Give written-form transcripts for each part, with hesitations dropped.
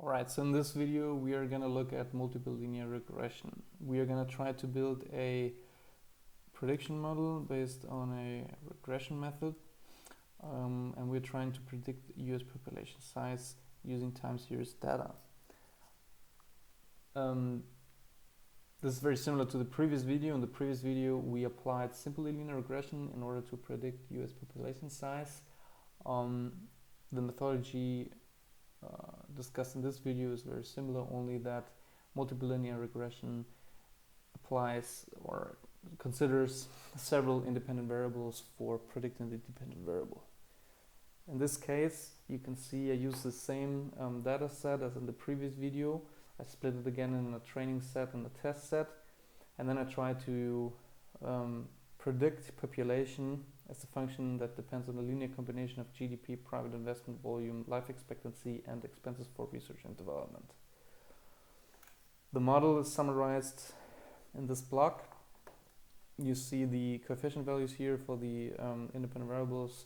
Alright, so in this video we are going to look at multiple linear regression. We are going to try to build a prediction model based on a regression method, and we're trying to predict US population size using time series data. This is very similar to the previous video. In the previous video we applied simple linear regression in order to predict US population size. The methodology discussed in this video is very similar, only that multiple linear regression applies or considers several independent variables for predicting the dependent variable. In this case, you can see I use the same data set as in the previous video. I split it again in a training set and a test set, and then I try to predict population as a function that depends on a linear combination of GDP, private investment volume, life expectancy, and expenses for research and development. The model is summarized in this block. You see the coefficient values here for the independent variables.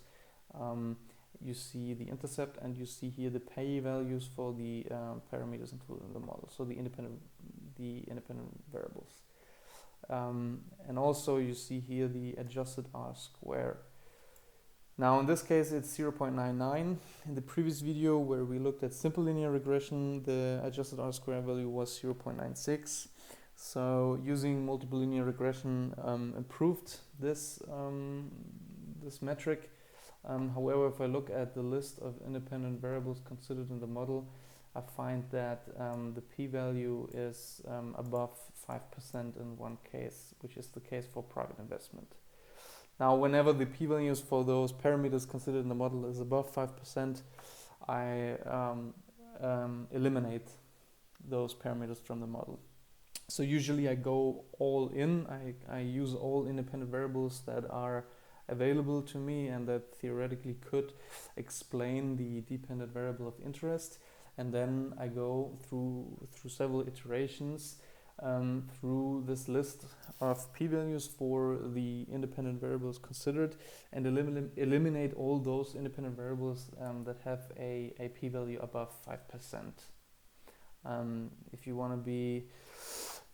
You see the intercept, and you see here the pay values for the parameters included in the model, so the independent variables. And also you see here the adjusted R-square. Now in this case it's 0.99. In the previous video where we looked at simple linear regression, the adjusted R-square value was 0.96. So using multiple linear regression improved this metric. However, if I look at the list of independent variables considered in the model, I find that the p-value is above 5% in one case, which is the case for private investment. Now, whenever the p-values for those parameters considered in the model is above 5%, I eliminate those parameters from the model. So usually I go all in, I use all independent variables that are available to me and that theoretically could explain the dependent variable of interest. And then I go through several iterations through this list of p-values for the independent variables considered, and eliminate all those independent variables that have a p-value above 5%. If you want to be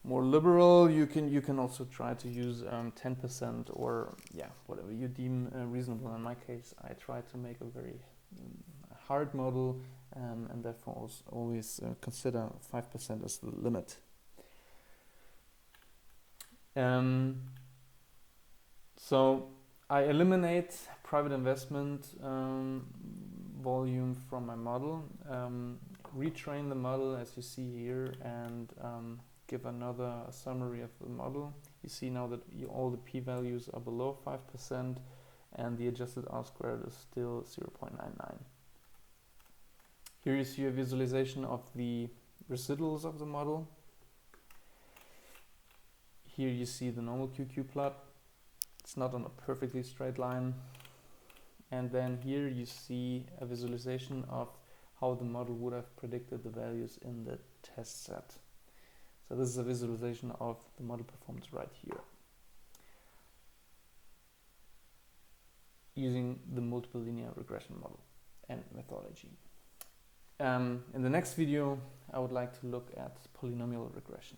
more liberal, you can also try to use 10% or whatever you deem reasonable. In my case, I try to make a very hard model, and therefore always consider 5% as the limit. So I eliminate private investment volume from my model, retrain the model as you see here, and give another summary of the model. You see now that all the p-values are below 5% and the adjusted R-squared is still 0.99. Here you see a visualization of the residuals of the model. Here you see the normal QQ plot. It's not on a perfectly straight line. And then here you see a visualization of how the model would have predicted the values in the test set. So this is a visualization of the model performance right here, using the multiple linear regression model and methodology. In the next video, I would like to look at polynomial regression.